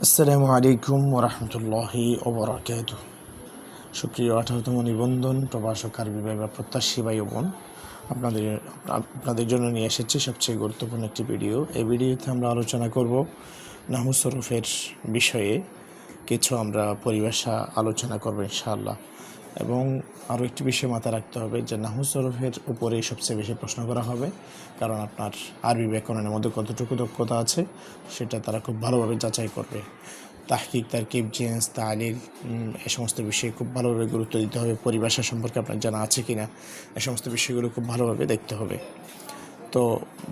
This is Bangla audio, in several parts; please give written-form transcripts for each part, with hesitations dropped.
আসসালামু আলাইকুম ওরহমতুল্লাহি ওবরাকাতুহ। সুপ্রিয় 18তম নিবন্ধন প্রভাষক আরবি বিভাগ প্রত্যাশী ভাই ও বোন, আপনাদের জন্য নিয়ে এসেছি সবচেয়ে গুরুত্বপূর্ণ একটি ভিডিও। এই ভিডিওতে আমরা আলোচনা করব নাহু সরফের বিষয়ে। কিছু আমরা পরিভাষা আলোচনা করব ইনশাআল্লাহ। এবং আরও একটি বিষয় মাথায় রাখতে হবে যে নাহু সরফের উপরেই সবচেয়ে বেশি প্রশ্ন করা হবে, কারণ আপনার আরবি ব্যাকরণের মধ্যে কতটুকু দক্ষতা আছে সেটা তারা খুব ভালোভাবে যাচাই করবে। তাহকিক, তারকিব, জিন্স, তালিল এ সমস্ত বিষয়ে খুব ভালোভাবে গুরুত্ব দিতে হবে। পরিভাষা সম্পর্কে আপনার জানা আছে কিনা এ সমস্ত বিষয়গুলো খুব ভালোভাবে দেখতে হবে। তো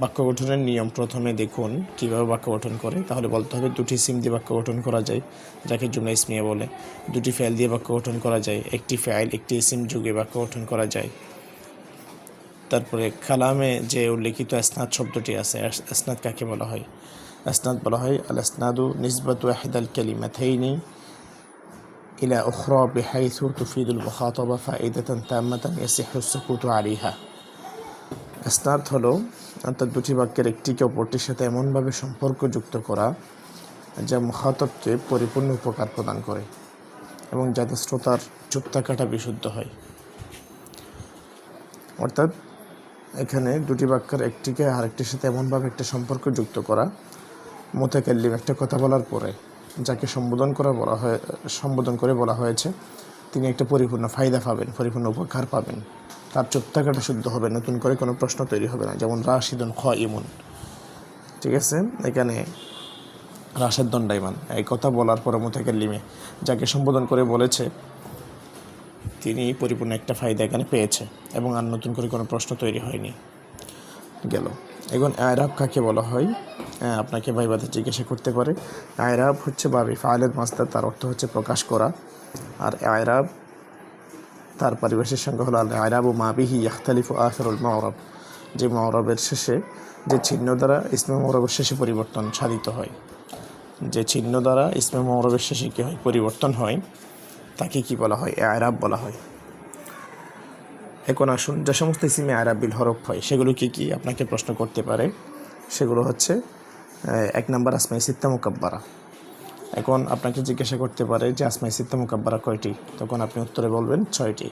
বাক্য গঠনের নিয়ম, প্রথমে দেখুন কীভাবে বাক্য গঠন করে। তাহলে বলতে হবে দুটি ইসিম দিয়ে বাক্য গঠন করা যায়, যাকে জুমলা ইসমিয়া বলে। দুটি ফাইল দিয়ে বাক্য গঠন করা যায়, একটি ফাইল একটি ইসিম যুগে বাক্য গঠন করা যায়। তারপরে কালামে যে উল্লেখিত আসনাদ শব্দটি আছে, আসনাদ কাকে বলা হয়? আসনাদ বলা হয় আল আসনাদু নিসবাতু ইহদাল কালিমাতাইনি ইলা উখরা বিহাইথু তুফিদুল মুখাতাবা ফাইদাতান তাম্মাতান ইয়াসিহু সুকুতু আলাইহা। আসনাদ হলো অর্থাৎ দুটি বাক্যের একটিকে অপরটির সাথে এমনভাবে সম্পর্কযুক্ত করা যা মুখাতবকে পরিপূর্ণ উপকার প্রদান করে এবং যাতে শ্রোতার চুপ থাকাটা বিশুদ্ধ হয়। অর্থাৎ এখানে দুটি বাক্যের একটিকে আরেকটির সাথে এমনভাবে একটা সম্পর্ক যুক্ত করা, মুতাকাল্লিম একটা কথা বলার পরে যাকে সম্বোধন করে বলা হয়েছে তিনি একটা পরিপূর্ণ ফায়দা পাবেন, পরিপূর্ণ উপকার পাবেন, তার চুপ থাকাটা শুদ্ধ হবে, নতুন করে কোনো প্রশ্ন তৈরি হবে না। যেমন রাশিদুন খাইমুন, ঠিক আছে, এখানে রাশেদ দণ্ডায়মান, এই কথা বলার পরে মুতাকাল্লিমে যাকে সম্বোধন করে বলেছে তিনি পরিপূর্ণ একটা ফায়দা এখানে পেয়েছে এবং আর নতুন করে কোনো প্রশ্ন তৈরি হয়নি। গেল। এখন আয়রাব কাকে বলা হয়? আপনাকে ভাইবাতে জিজ্ঞাসা করতে পারে। আয়রাব হচ্ছে বাবি ফাইলের মাস্টার, তার অর্থ হচ্ছে প্রকাশ করা। আর আয়রাব তার পারিভাষিক সংজ্ঞা হলো আয়রাব ও মাবিহি ইয়াখতালিফু আখিরুল মাওরাব, যে মাওরাবের শেষে যে চিহ্ন দ্বারা ইসমে মাওরাবের শেষে পরিবর্তন সাধিত হয়, যে চিহ্ন দ্বারা ইসমে মাওরাবের শেষে কী হয়, পরিবর্তন হয়, তাকে কি বলা হয়? আয়রাব বলা হয়। এখন আসুন, যে সমস্ত ইসিমে আরাবিল হরফ হয় সেগুলো কি কি আপনাকে প্রশ্ন করতে পারে। সেগুলো হচ্ছে 1 নম্বর আসমাই সিত্তা মুকাব্বারা। এখন আপনাকে জিজ্ঞাসা করতে পারে যে আসমাই সিত্তা মুকাব্বারা কয়টি, তখন আপনি উত্তরে বলবেন 6টি।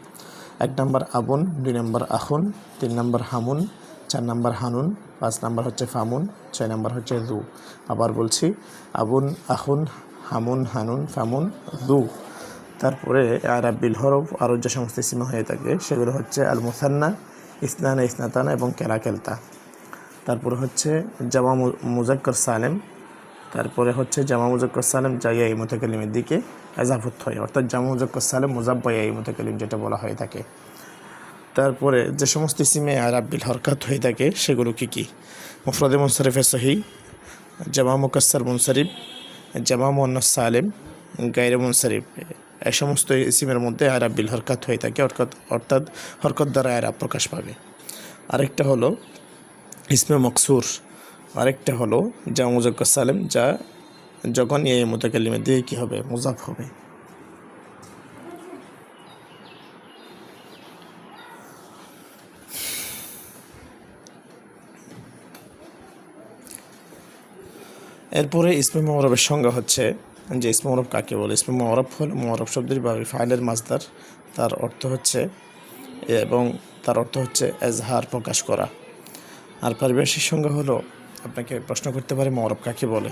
1 নম্বর আবুন, 2 নম্বর আখুন, 3 নম্বর হামুন, 4 নম্বর হানুন, 5 নম্বর হচ্ছে ফামুন, 6 নম্বর হচ্ছে দু। আবার বলছি, আবুন, আখুন, হামুন, হানুন, ফামুন, দু। তারপরে আরাবিল হরফ আরও যে সমস্ত ইসিম হয়ে থাকে সেগুলো হচ্ছে আল মুসান্না, ইসনানা, ইসনাতানা এবং কেলা কেলতা। তারপরে হচ্ছে জামা মুজাক্কর সালেম, তারপরে হচ্ছে জামা মুজাক্কর সালেম যা এই মুতাকাল্লিমের দিকে এজাফত হয়, অর্থাৎ জামা মুজাক্কর সালেম মুজাব্বা এই মুতাকাল্লিম যেটা বলা হয়ে থাকে। তারপরে যে সমস্ত ইসিমে আরাবিল হরকাত হয়ে থাকে সেগুলো কি কি? মুফরাদে মুনসারিফে সহি, জামা মুকাসসার মুনসারিফ, জামা মুয়ান্নাস সালেম, গায়রে মুনসারিফ, এই সমস্ত ইসিমের মধ্যে আরাবিল হরকাত হয়ে থাকে, অর্থাৎ হরকত দ্বারা আরাব প্রকাশ পাবে। আরেকটা হলো ইসমে মকসুর, আরেকটা হলো জামা মুজাক্কর সালেম, যা যখন এই মুতাকাল্লিমের দিকে কী হবে, মুজাফ হবে। এরপরে ইসমে মুআরাবের সংজ্ঞা হচ্ছে যে ইসমে মুআরাব কাকে বলে। ইসমে মুআরাব হলো মুআরাব শব্দের বা ফাইলের মাসদার, তার অর্থ হচ্ছে এজহার, প্রকাশ করা। আর পারিভাষিক সংজ্ঞা হলো, আপনাকে প্রশ্ন করতে পারে মুআরাব কাকে বলে।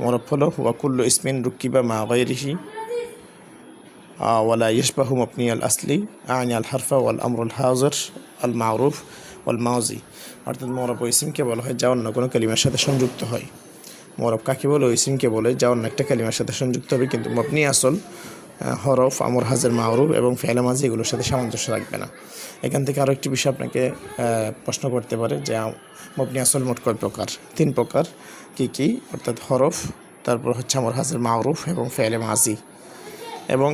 মুআরাব হলো হুয়া কুল্লু ইসমিন রুক্কিবা মা গায়রিহি ওয়ালা ইশবাহু মাবনি আল আসলি আনি আল হারফা ওয়াল আমরুল হাজির আল মারুফ ওয়াল মাউজি। অর্থাৎ মুআরাব ওই ইসিমকে বলা হয় যা অন্য কোনো কালিমার সাথে সংযুক্ত হয়। মুআরাব কাকে বলে? ওই ইসিমকে বলে যা অন্য একটা কালিমার সাথে সংযুক্ত হবে, কিন্তু মবনি আসল, হরফ, আমর, হাজের, মারুফ এবং ফেলে মাঝি এগুলোর সাথে সামঞ্জস্য রাখবে না। এখান থেকে আরও একটি বিষয় আপনাকে প্রশ্ন করতে পারে যে মবনি আসল মোট কয় প্রকার? 3 প্রকার। কি কি? অর্থাৎ হরফ, তারপর হচ্ছে আমর, হাজের, মারুফ এবং ফেলে মাঝি। এবং